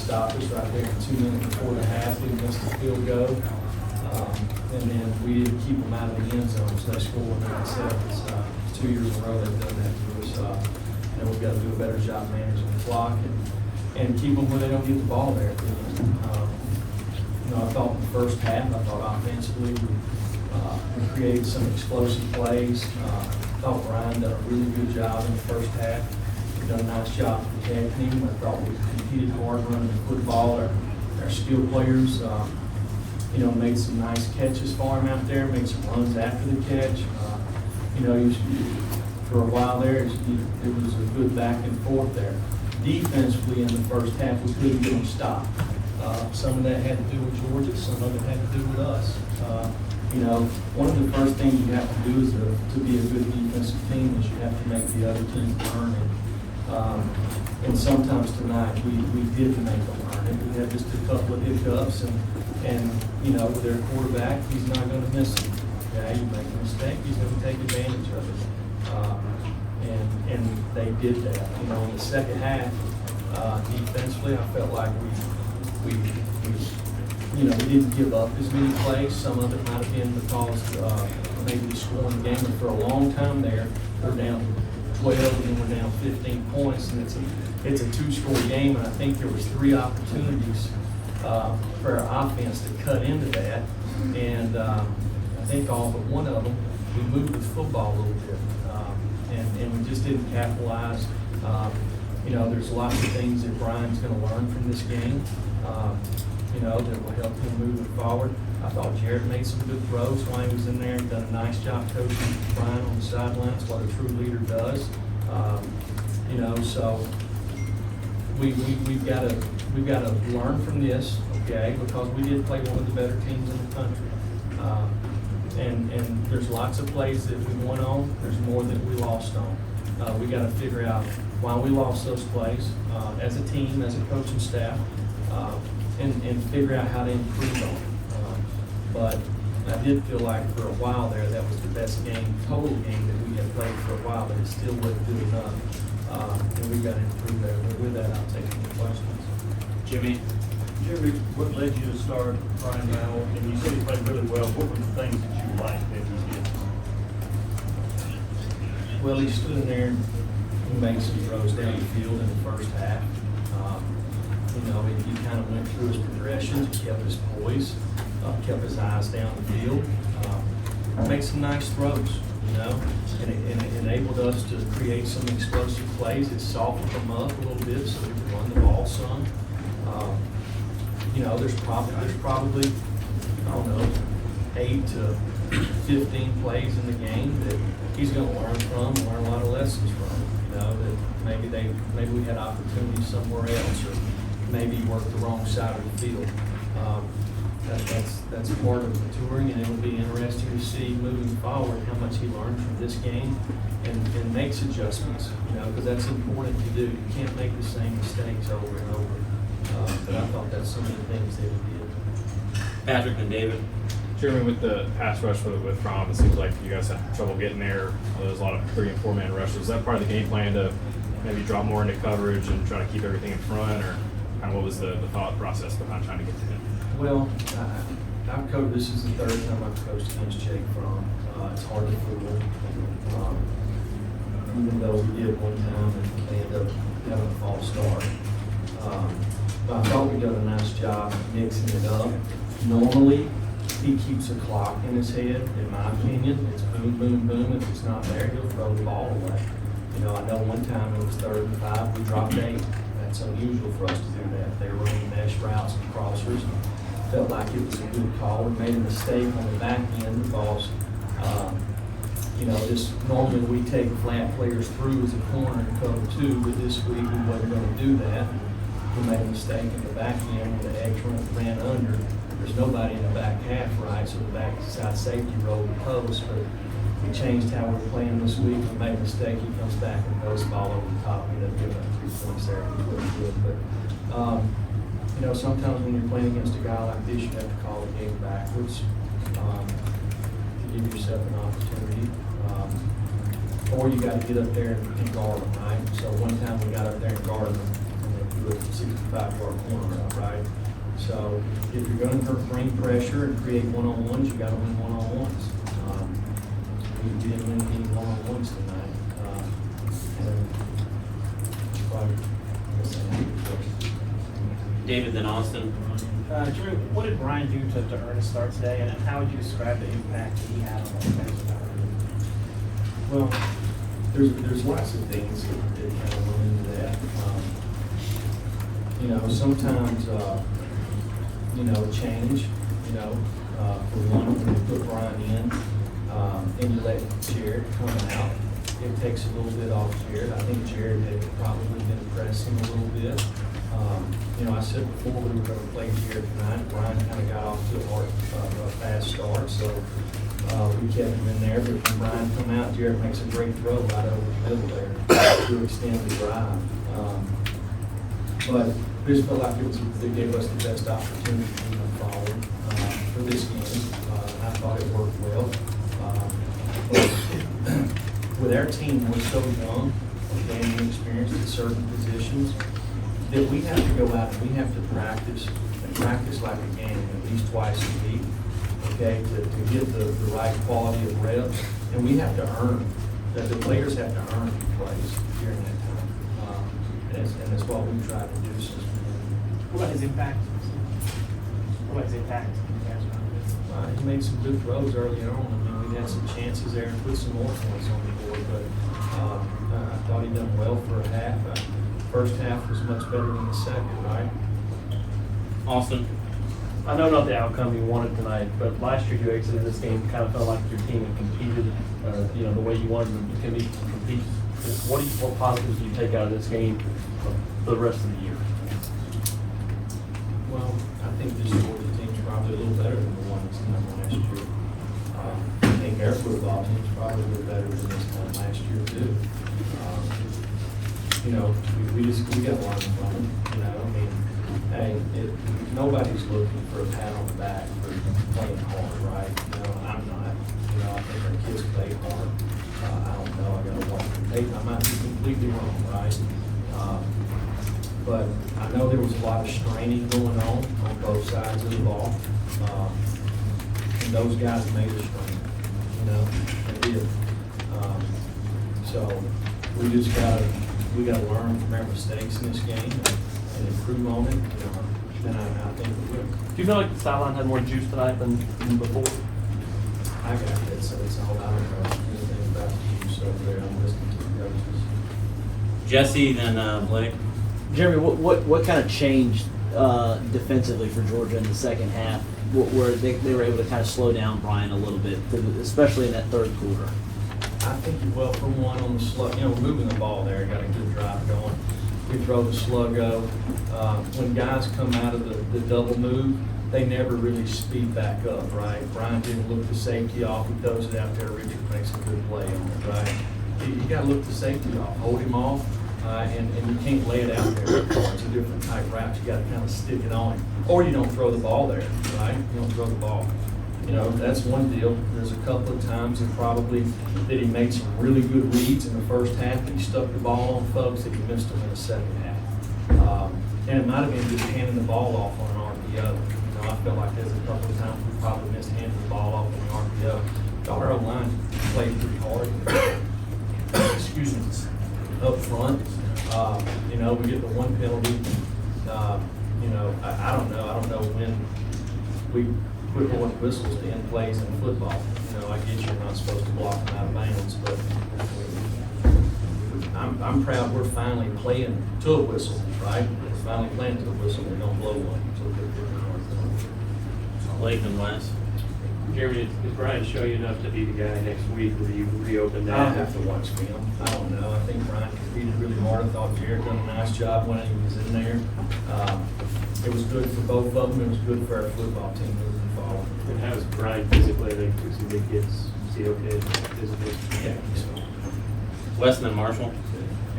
stopped us right there 2 minutes before the half. We missed the field goal. And then we didn't keep them out of the end zone, so they scored 9-7. 2 years in a row they've done that to us. And we've got to do a better job managing the clock and keep them where they don't get the ball there. I thought in the first half, I thought offensively we created some explosive plays. I thought Brian done a really good job in the first half. We've done a nice job for the tag team. I thought we competed hard running the football. Our skill players, made some nice catches for him out there, made some runs after the catch. For a while there, it was a good back and forth there. Defensively in the first half, we couldn't get them stopped. Some of that had to do with Georgia, some of it had to do with us. One of the first things you have to do is to be a good defensive team is you have to make the other team learn it. And sometimes tonight we didn't make them learn it. We had just a couple of hiccups, and with their quarterback, he's not going to miss it. Yeah, you make a mistake, he's going to take advantage of it. And they did that. In the second half, defensively, I felt like we didn't give up as many plays. Some of it might have been because maybe we scored the game, but for a long time there, we're down 12 and then we're down 15 points, and it's a 2-score game, and I think there was 3 opportunities for our offense to cut into that, and I think all but one of them, we moved the football a little bit, and we just didn't capitalize. There's lots of things that Brian's going to learn from this game, that will help him move it forward. I thought Jared made some good throws while he was in there. Done a nice job coaching Brian on the sidelines, what a true leader does. So we've got to learn from this, okay? Because we did play one of the better teams in the country. And there's lots of plays that we won on. There's more that we lost on. We got to figure out why we lost those plays as a team, as a coaching staff, and figure out how to improve on it. But I did feel like for a while there that was the best total game that we had played for a while, but it still wasn't good enough. And we've got to improve there. But with that, I'll take any questions. Jeremy, what led you to start Brian Bowell? And you said he played really well. What were the things that you liked that he did? Well, he stood in there and he made some throws down the field in the first half. He kind of went through his progressions, he kept his poise, kept his eyes down the field, made some nice throws, and it enabled us to create some explosive plays. It softened them up a little bit so we could run the ball some. There's probably, I don't know, 8 to 15 plays in the game that he's going to learn from, learn a lot of lessons from. That maybe we had opportunities somewhere else, or maybe worked the wrong side of the field. That's part of maturing, and it'll be interesting to see moving forward how much he learns from this game and makes adjustments. Because that's important to do. You can't make the same mistakes over and over. But I thought that's some of the things that he did. Patrick and David. Jeremy, with the pass rush with Fromm, it seems like you guys had trouble getting there. There's a lot of 3- and 4-man rushes. Is that part of the game plan to maybe drop more into coverage and try to keep everything in front, or kind of what was the thought process behind trying to get to him? Well, I've coached. This is the 3rd time I've coached against Jake Fromm. It's hard to fool him, even though we did one time and they ended up having a false start. But I thought we did a nice job mixing it up. Normally, he keeps a clock in his head, in my opinion. It's boom, boom, boom. If it's not there, he'll throw the ball away. I know one time it was 3rd and 5, we dropped 8. That's unusual for us to do that. They were running mesh routes and crossers. Felt like it was a good call. We made a mistake on the back end because, normally we take flat players through as a corner in cover 2, but this week we wasn't going to do that. We made a mistake in the back end when the X ran under. There's nobody in the back half, right? So the backside safety rolled the post, but we changed how we're playing this week. We made a mistake. He comes back and throws the ball over the top. We ended up giving up 3 points there. We couldn't do it. But, sometimes when you're playing against a guy like this, you have to call the game backwards to give yourself an opportunity. Or you got to get up there and guard them, right? So one time we got up there and guarded them, and threw a 65-yard corner out, right? So if you're going to bring pressure and create one-on-ones, you got to win one-on-ones. We didn't win any one-on-ones tonight. And probably that's the end of the question. David, then Austin. Drew, what did Brian do to earn a start today, and how would you describe the impact that he had on the offensive power? Well, there's lots of things that kind of went into that. You know, sometimes, you know, change, you know, for one, when you put Brian in, and you let Jared come out, it takes a little bit off Jared. I think Jared had probably been pressing a little bit. You know, I said before we were going to play Jared tonight, Brian kind of got off to a fast start, so we kept him in there. But when Brian come out, Jared makes a great throw right over the middle there to extend the drive. But we just felt like it gave us the best opportunity to move forward for this game. I thought it worked well. With our team, we're so young, gaining experience in certain positions, that we have to go out and we have to practice, and practice like a game at least twice a week, okay, to get the right quality of reps. And we have to earn, that the players have to earn plays during that time. And that's what we try to do since we What about his impact? What about his impact? he made some good throws early on. I mean, we had some chances there and put some more points on the board, but I thought he done well for a half. First half was much better than the second, right? Austin. I know not the outcome you wanted tonight, but last year you exited this game, kind of felt like your team had competed, you know, the way you wanted them to compete. What positives do you take out of this game for the rest of the year? Well, I think this Georgia team's probably a little better than the one that's done last year. I think our football team's probably a little better than this time last year too. You know, we got to learn from it. You know, I mean, hey, nobody's looking for a pat on the back for playing hard, right? You know, I'm not. You know, I think our kids play hard. I don't know. I got to watch the tape. I might be completely wrong, right? But I know there was a lot of straining going on both sides of the ball. And those guys made a strain, you know, they did. So we just we gotta learn from our mistakes in this game and improve on it. Then I think we will. Do you feel like the sideline had more juice tonight than before? I got it, so it's all, I don't know anything about the juice over there. I'm listening to the coaches. Jesse, then Blake. Jeremy, what kind of changed defensively for Georgia in the second half, where they were able to kind of slow down Brian a little bit, especially in that third quarter? I think, well, for one, on the slug, you know, we're moving the ball there, got a good drive going. We throw the sluggo. When guys come out of the double move, they never really speed back up, right? Brian didn't look the safety off. He throws it out there. Richard makes a good play on it, right? You got to look the safety off, hold him off, and you can't lay it out there. It's a different type route. You got to kind of stick it on him. Or you don't throw the ball there, right? You don't throw the ball. You know, that's one deal. There's a couple of times that he made some really good reads in the first half, and he stuck the ball on folks that he missed them in the second half. And it might have been just handing the ball off on an RPO. You know, I felt like there's a couple of times we probably missed handing the ball off on an RPO. Our O-line played pretty hard. Excuse me. Up front, you know, we get the one penalty. You know, I don't know when we quit blowing whistles to end plays in football. You know, I get you're not supposed to block them out of bounds, but I'm proud we're finally playing to a whistle, right? We're finally playing to a whistle. We don't blow one. So Blake and Wes. Jeremy, is Brian show you enough to be the guy next week where you reopen that? I'll have to watch film. I don't know. I think Brian competed really hard. I thought Jared done a nice job when he was in there. It was good for both of them. It was good for our football team moving forward. And how's Brian physically? I think took some big hits. See, okay, physically. Yeah, so. Wes and then Marshall.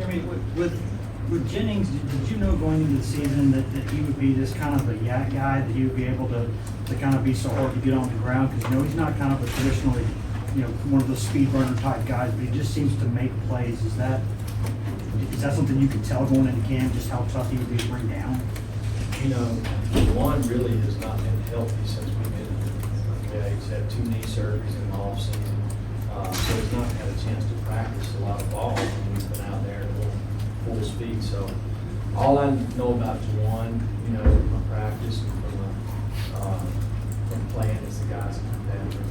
I mean, with Jennings, did you know going into the season that he would be this kind of a yak guy, that he would be able to kind of be so hard to get on the ground? Because, you know, he's not kind of a traditionally, you know, one of those speed runner type guys, but he just seems to make plays. Is that, Is that something you can tell going into camp, just how tough he would be to bring down? You know, Juwan really has not been healthy since we've been here. Okay, he's had 2 knee surgeries in the offseason, so he's not had a chance to practice a lot of ball when he's been out there at full speed. So all I know about Juwan, you know, from my practice and from playing is the guy's a competitor.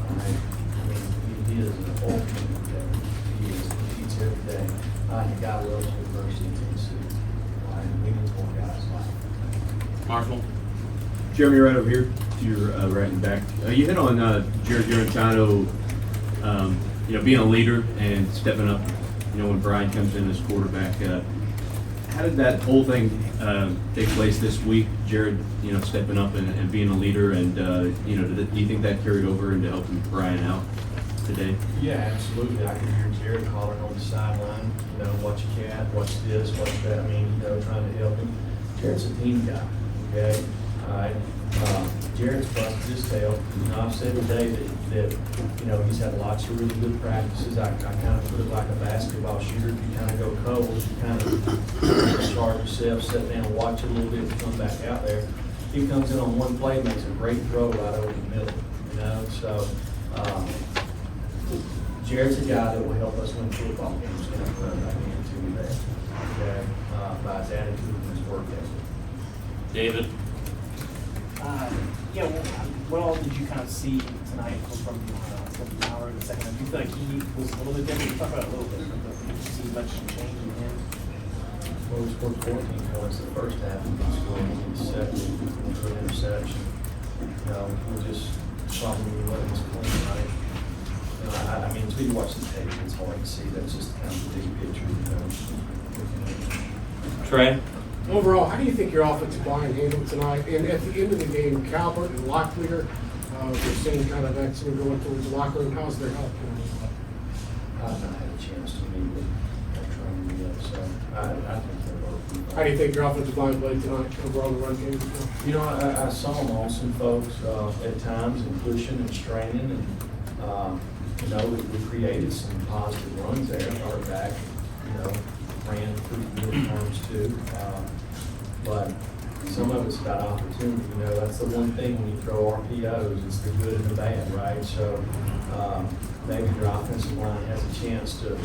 Right? I mean, he is an ultimate competitor. He is. He competes every day. The guy loves the University of Tennessee. Right? We need more guys like him. Marshall? Jeremy, right over here to your right and back. You hit on Jared Giarantano, you know, being a leader and stepping up. You know, when Brian comes in as quarterback, how did that whole thing take place this week? Jared, you know, stepping up and being a leader, and you know, do you think that carried over into helping Brian out today? Yeah, absolutely. I can hear Jared hollering on the sideline, you know, watch your cat, watch this, watch that. I mean, you know, trying to help him. Jared's a team guy, okay? All right. Jared's busted his tail. You know, I've said today that you know, he's had lots of really good practices. I kind of put it like a basketball shooter. If you kind of go cold, you kind of charge yourself, sit down, watch it a little bit, and come back out there. He comes in on one play, makes a great throw right over the middle, you know? So, Jared's a guy that will help us win football games. Going to run back into that, okay? By his attitude and his work ethic. David? Yeah, what all did you kind of see tonight from Bauer in the second half? Do you feel like he was a little bit different? You talked about it a little bit, but did you see much change in him? Well, we scored 14 points the first half, and we scored in the second for an interception. You know, we just probably letting us clean, right? You know, I mean, until you watch the tape, it's hard to see. That's just kind of the big picture, you know. Trey? Overall, how do you think your offensive line handled tonight? And at the end of the game, Calvert and Locklear, we're seeing kind of that sort of going towards the locker room. How's their health going? I've not had a chance to meet with training yet, so I think they're both. How do you think your offensive line played tonight overall in the run game? You know, I saw them awesome folks at times and pushing and straining, and you know, we created some positive runs there. Our back, you know, ran pretty good terms too. But some of it's about opportunity. You know, that's the one thing when you throw RPOs, it's the good and the bad, right? So maybe your offensive line has a chance to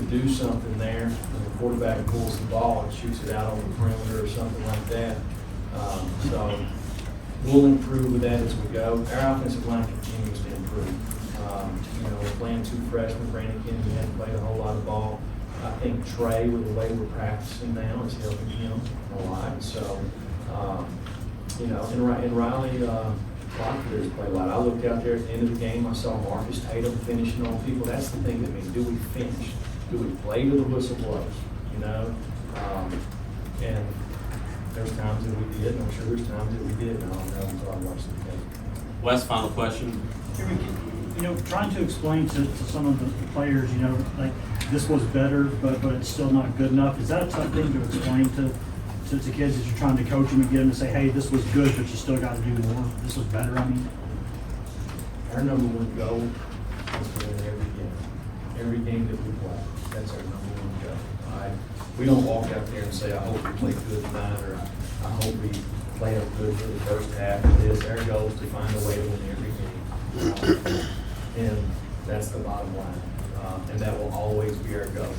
do something there, and the quarterback pulls the ball and shoots it out on the perimeter or something like that. So we'll improve with that as we go. Our offensive line continues to improve. You know, we're playing 2 freshmen. Brandon Kennedy hasn't played a whole lot of ball. I think Trey, with the way we're practicing now, is helping him a lot. So, you know, and Riley Locklear's played a lot. I looked out there at the end of the game. I saw Marcus Tatum finishing on people. That's the thing that means, do we finish? Do we play to the whistle blows? You know? And there's times that we did, and I'm sure there's times that we didn't. I don't know until I watched the game. Wes, final question. You know, trying to explain to some of the players, you know, like this was better, but it's still not good enough. Is that a tough thing to explain to kids as you're trying to coach them and get them to say, hey, this was good, but you still got to do more. This was better. I mean, Our number one goal is to win every game. Every game that we play, that's our number one goal. All right? We don't walk out there and say, I hope we play good tonight, or I hope we play up good for the first half of this. Our goal is to find a way to win every game. And that's the bottom line. And that will always be our goal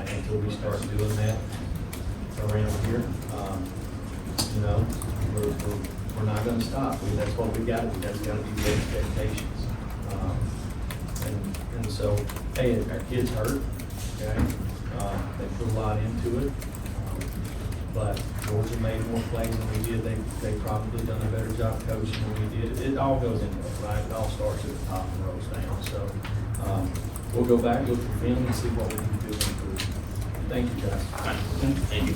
until we start doing that around here. You know, we're not going to stop. That's what we got to do. That's got to be the expectations. And so, hey, our kids hurt. Okay, they put a lot into it. But Georgia made more plays than we did. They probably done a better job coaching than we did. It all goes into it, right? It all starts at the top and rolls down. So we'll go back, look for film, and see what we can do to improve. Thank you, guys. Thank you.